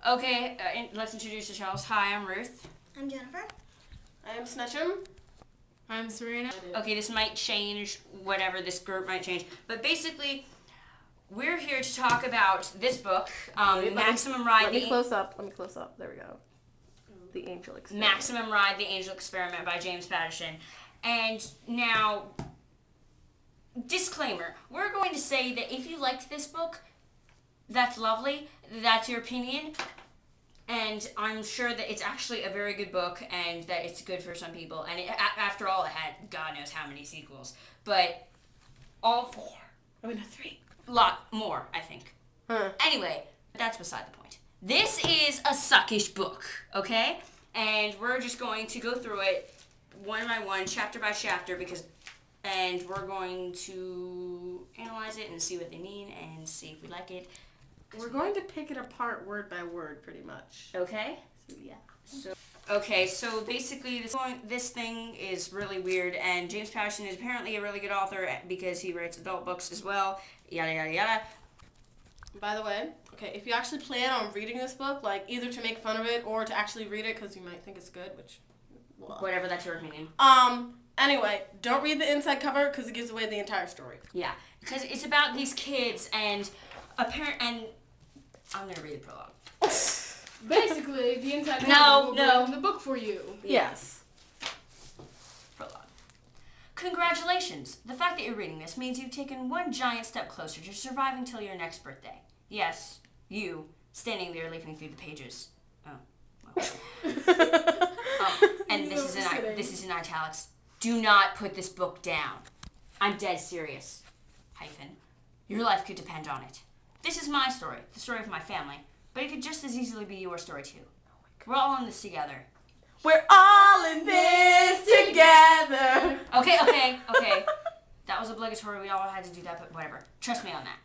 Okay, let's introduce ourselves. Hi, I'm Ruth. I'm Jennifer. I'm Snetchem. I'm Sarena. Okay, this might change, whatever, this group might change. But basically, we're here to talk about this book, Maximum Ride. Let me close up. There we go. The Angel Experiment. Maximum Ride, The Angel Experiment by James Patterson. And now, disclaimer, we're going to say that if you liked this book, that's lovely. That's your opinion. And I'm sure that it's actually a very good book and that it's good for some people. And after all, it had God knows how many sequels. But all four. Oh, no, 3. Lot more, I think. Huh. Anyway, that's beside the point. This is a suckish book, okay? And we're just going to go through it one by one, chapter by chapter, and we're going to analyze it and see what they mean and see if we like it. We're going to pick it apart word by word, pretty much. Okay? So, yeah. So basically this thing is really weird, and James Patterson is apparently a really good author because he writes adult books as well, yada yada yada. By the way, okay, if you actually plan on reading this book, like either to make fun of it or to actually read it because you might think it's good, which... Whatever, that's your opinion. Anyway, don't read the inside cover because it gives away the entire story. Yeah, because it's about these kids and and I'm going to read the prologue. Basically, the inside cover will go in the book for you. Yes. Prologue. Congratulations! The fact that you're reading this means you've taken one giant step closer to surviving till your next birthday. Yes, you, standing there leafing through the pages. Oh, well. And this is in italics. Do not put this book down. I'm dead serious. Your life could depend on it. This is my story, the story of my family, but it could just as easily be your story too. We're all in this together. We're all in this together. Okay. That was obligatory. We all had to do that, but whatever. Trust me on that.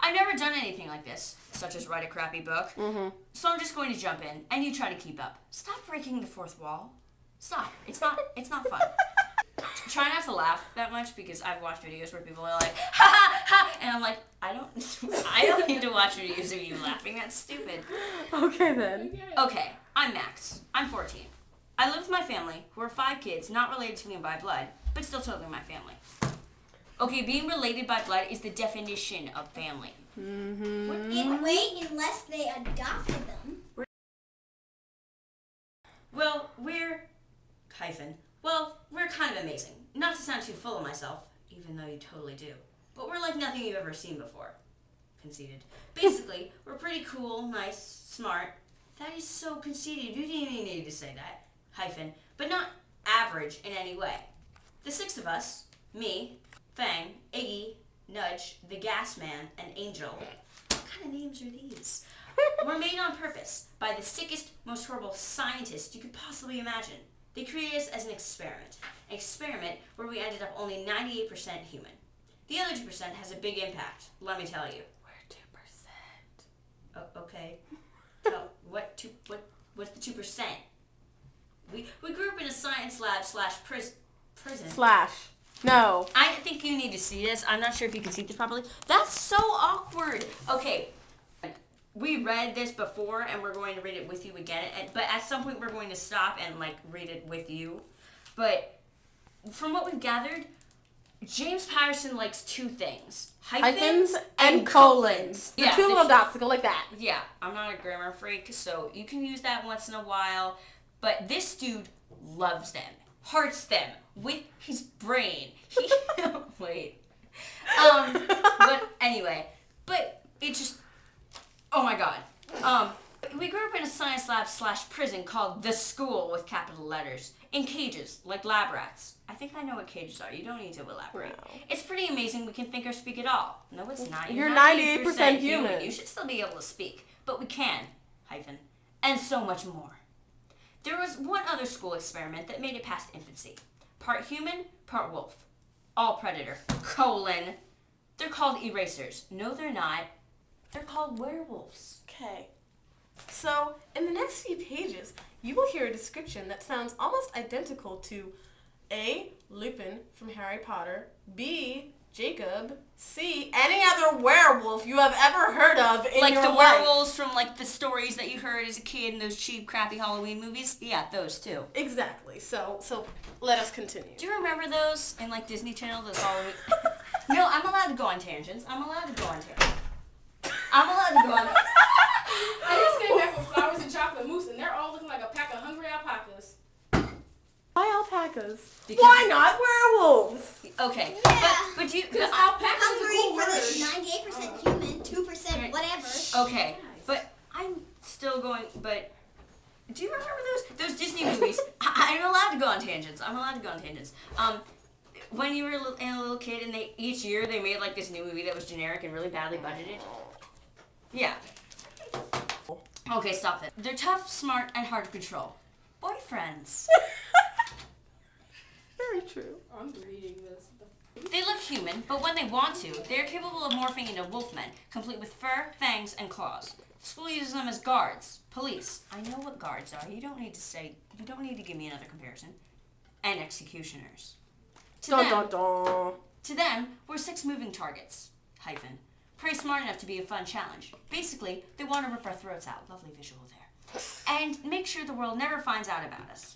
I've never done anything like this, such as write a crappy book. Mm-hmm. So I'm just going to jump in, and you try to keep up. Stop breaking the fourth wall. Stop. It's not fun. Try not to laugh that much because I've watched videos where people are like, ha ha ha, and I'm like, I don't need to watch videos of you laughing. That's stupid. Okay then. Okay, I'm Max. I'm 14. I live with my family, who are 5 kids, not related to me by blood, but still totally my family. Okay, being related by blood is the definition of family. Mm-hmm. Wait, unless they adopted them. Well, we're kind of amazing. Not to sound too full of myself, even though you totally do. But we're like nothing you've ever seen before. Conceited. Basically, we're pretty cool, nice, smart. That is so conceited. You didn't even need to say that. But not average in any way. The 6 of us, me, Fang, Iggy, Nudge, the Gas Man, and Angel. What kind of names are these? Were made on purpose by the sickest, most horrible scientists you could possibly imagine. They created us as an experiment where we ended up only 98% human. The other 2% has a big impact, let me tell you. We're 2%. Oh, okay. What's the 2%? We grew up in a science lab / prison. No. I think you need to see this. I'm not sure if you can see this properly. That's so awkward. Okay. We read this before, and we're going to read it with you again. But at some point, we're going to stop and read it with you. But from what we've gathered, James Patterson likes 2 things: hyphens and colons. The 2 little dots that go like that. Yeah, I'm not a grammar freak, so you can use that once in a while. But this dude loves them, hearts them with his brain. Wait. But anyway, it just. Oh my god. We grew up in a science lab / prison called The School with capital letters. In cages, like lab rats. I think I know what cages are. You don't need to elaborate. No. It's pretty amazing we can think or speak at all. No, it's not. You're 98% human. You should still be able to speak. But we can. And so much more. There was one other school experiment that made it past infancy. Part human, part wolf. All predator. : They're called erasers. No, they're not. They're called werewolves. Okay. So, in the next few pages, you will hear a description that sounds almost identical to A. Lupin from Harry Potter, B. Jacob see any other werewolf you have ever heard of in like your the life. werewolves from like the stories that you heard as a kid in those cheap, crappy Halloween movies. Yeah, those too. Exactly. So let us continue. Do you remember those in like Disney Channel? Those Halloween. No, I'm allowed to go on tangents. I'm allowed to go on. I just came back with flowers and chocolate mousse, and they're all looking like a pack of hungry alpacas. Why alpacas? Because- Why not werewolves? Okay, Yeah. but do you? Because alpacas is a Hungry cool for word. the 98% human, 2% whatever. Okay, but I'm still going. But do you remember those Disney movies? I'm allowed to go on tangents. When you were a little kid, and each year they made like this new movie that was generic and really badly budgeted. Yeah. Okay, stop it. They're tough, smart, and hard to control. Boyfriends. Very true. I'm reading this. They look human, but when they want to, they are capable of morphing into wolfmen, complete with fur, fangs, and claws. School uses them as guards, police. I know what guards are. You don't need to give me another comparison. And executioners. To them, we're 6 moving targets. Prey smart enough to be a fun challenge. Basically, they want to rip our throats out. Lovely visual there. And make sure the world never finds out about us.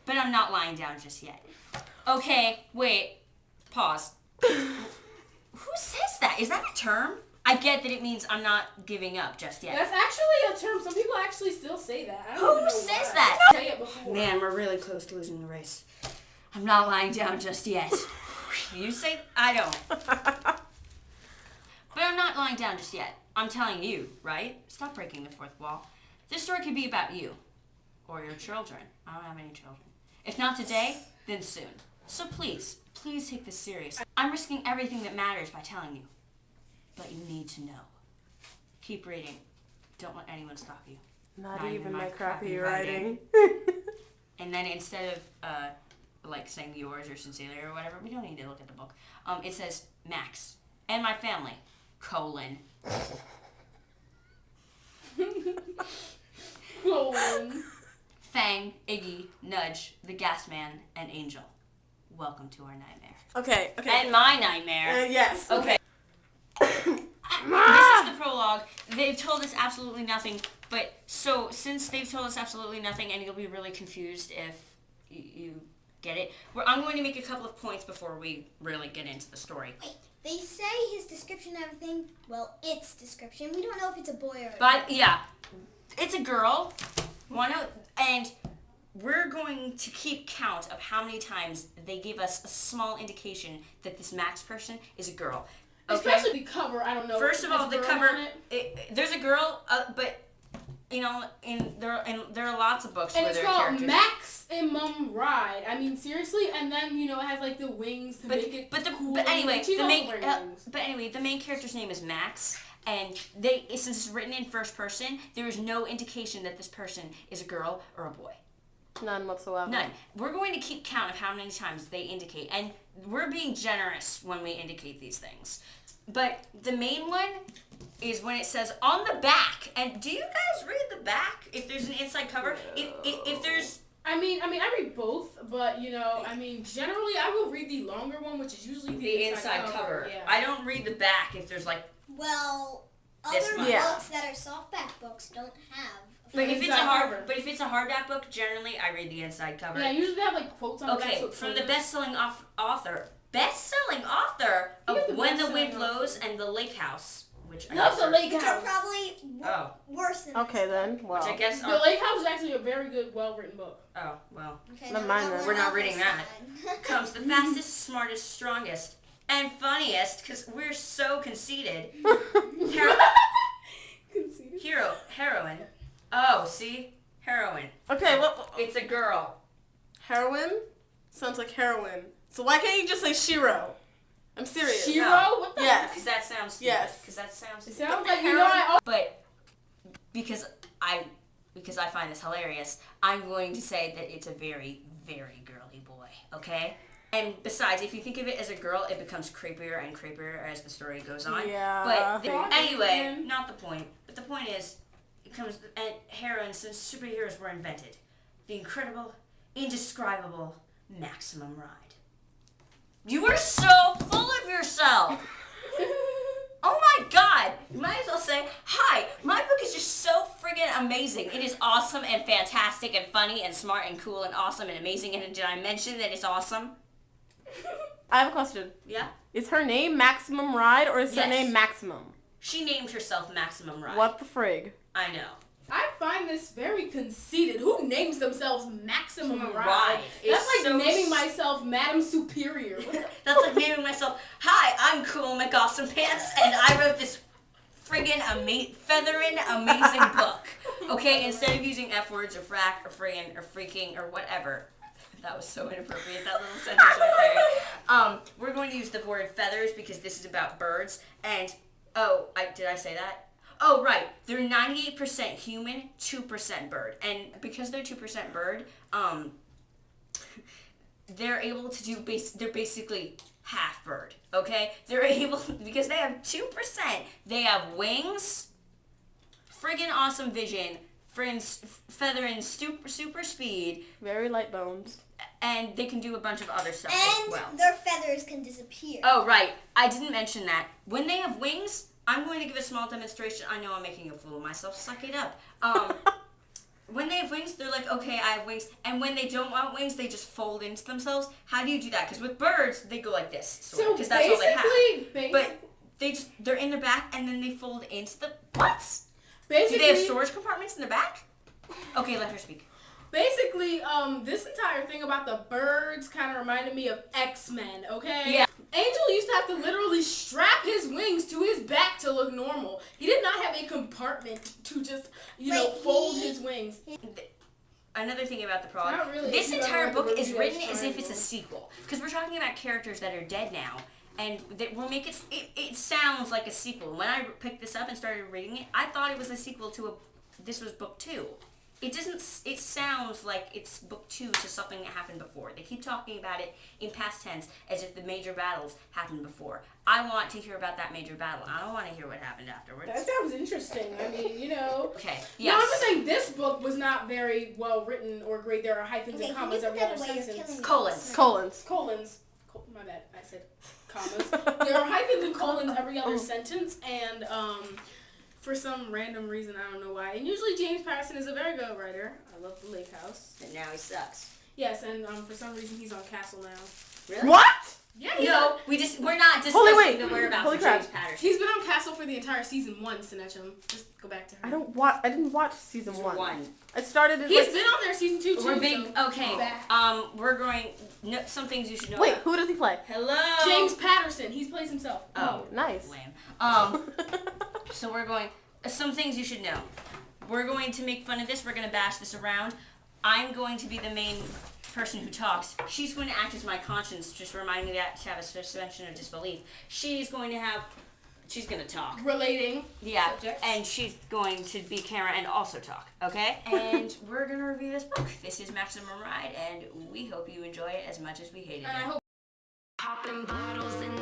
But I'm not lying down just yet. Okay, wait. Pause. Who says that? Is that a term? I get that it means I'm not giving up just yet. That's actually a term. Some people actually still say that. I don't even Who know says why. that? Say it before. Man, we're really close to losing the race. I'm not lying down just yet. You say I don't. But I'm not lying down just yet. I'm telling you, right? Stop breaking the fourth wall. This story could be about you. Or your children. I don't have any children. If not today, then soon. So please take this serious. I'm risking everything that matters by telling you. But you need to know. Keep reading. Don't let anyone stop you. Not even my crappy writing. And then instead of like saying yours or sincerely or whatever, we don't need to look at the book. It says Max and my family, : Fang, Iggy, Nudge, the Gas Man, and Angel. Welcome to our nightmare. Okay. And my nightmare. Yes. Okay. This is the prologue. They've told us absolutely nothing, but so since they've told us absolutely nothing, and you'll be really confused if you get it, I'm going to make a couple of points before we really get into the story. Wait, they say his description and everything. Well, its description. We don't know if it's a boy or a But girl. yeah, it's a girl. And we're going to keep count of how many times they give us a small indication that this Max person is a girl. Okay? Especially the cover. I don't know. First of Has all, a the girl cover. on it? There's a girl, but you know, there are lots of books And where it's there are called characters. Max and Mum Ride. I mean, seriously. And then it has like the wings to make it cool. But anyway, She's the also main wearing wings. the main character's name is Max, and since it's written in first person, there is no indication that this person is a girl or a boy. None whatsoever. None. We're going to keep count of how many times they indicate, and we're being generous when we indicate these things. But the main one is when it says on the back. And do you guys read the back? If there's an inside cover, if there's. I mean, I read both, but generally I will read the longer one, which is usually The inside cover. Yeah. I don't read the back if there's like. Well, This other one. books that are softback books don't have. But if it's inside cover. but if it's a hardback book, generally I read the inside cover. Yeah, usually they have like quotes on the back. Okay, so it's from the famous. best-selling author of He is the When the Wind best-selling Blows and The Lake House, which I Love guess the are- Lake Which are House. probably Oh. worse than Okay then. Well. Which I guess The are. Lake House is actually a very good, well-written book. Oh well. Okay, Not now mine that then. one We're not off reading aside. Comes the fastest, smartest, strongest, and funniest, because we're so conceited. Conceited. Heroine. Oh, see? Heroine. Okay. Well. It's a girl. Heroin sounds like heroin. So why can't you just say Shiro? I'm serious. Shiro? No. What the Yes. Because that sounds stupid. Yes. Because that sounds It stupid. sounds like, I... But because I find this hilarious, I'm going to say that it's a very, very girly boy, okay? And besides, if you think of it as a girl, it becomes creepier and creepier as the story goes on. Yeah. But anyway, not the point. But the point is, it comes and heroines since superheroes were invented. The incredible, indescribable Maximum Ride. You are so full of of yourself. Oh my God! You might as well say, hi, my book is just so friggin' amazing. It is awesome and fantastic and funny and smart and cool and awesome and amazing. And did I mention that it's awesome? I have a question. Yeah? Is her name Maximum Ride or is her name Maximum? She named herself Maximum Ride. What the frig? I know. I find this very conceited. Who names themselves Maximum Ride? Ride. That's It's like so naming myself Madam Superior. That's like naming myself, hi, I'm Cool McAwesome Pants, and I wrote this friggin' featherin' amazing book. Okay, instead of using F words or frack or friggin' or freaking or whatever. That was so inappropriate, that little sentence right there. We're going to use the word feathers because this is about birds, and, did I say that? Oh, right. They're 98% human, 2% bird. And because they're 2% bird, they're able to do, they're basically half bird, okay? They're able, because they have 2%, they have wings, friggin' awesome vision, feather and super speed. Very light bones. And they can do a bunch of other stuff and as well. their feathers can disappear. Oh, right. I didn't mention that. When they have wings, I'm going to give a small demonstration. I know I'm making a fool of myself. Suck it up. When they have wings, they're like, okay, I have wings. And when they don't want wings, they just fold into themselves. How do you do that? Because with birds, they go like this. So because that's all they have. But they're in their back, and then they fold into the... What? basically, Do they have storage compartments in the back? Okay, let her speak. Basically, this entire thing about the birds kind of reminded me of X-Men, okay? Yeah. Angel used to have to literally strap his wings to his back to look normal. He did not have a compartment to just, fold his wings. Another thing about the prologue, Not really. this You don't entire have to book is review written that as if it's a triangle. sequel. Because we're talking about characters that are dead now. And that will make it sounds like a sequel. When I picked this up and started reading it, I thought it was a sequel to this was book 2. It sounds like it's book 2 to something that happened before. They keep talking about it in past tense as if the major battles happened before. I want to hear about that major battle. I don't want to hear what happened afterwards. That sounds interesting. I mean, Okay, No, yes. I'm just saying this book was not very well written or great. There are hyphens and Okay, can commas you put every that other away? You're sentence. killing me. Colons. Colons. My bad. I said commas. There are hyphens and colons every other sentence, and for some random reason, I don't know why. And usually James Patterson is a very good writer. I love The Lake House. And now he sucks. Yes, and for some reason he's on Castle now. Really? What? Yeah, We're not Holy discussing wait. the whereabouts Holy of crap. James Patterson. He's been on Castle for the entire season 1, Snetchem. Just go back to her. I didn't watch season 1. I started it. He's been on there season 2 too. We're big. so Okay. back. We're going. No, some things you should know. Wait, about. who does he play? Hello. James Patterson. He plays himself. Oh, Nice. lame. So we're going. Some things you should know. We're going to make fun of this. We're going to bash this around. I'm going to be the main person who talks. She's going to act as my conscience, just remind me that to have a suspension of disbelief. She's going to talk. Relating. Yeah, subjects. and she's going to be camera and also talk, okay? And we're going to review this book. This is Maximum Ride, and we hope you enjoy it as much as we hated And I it. hope Popping bottles in the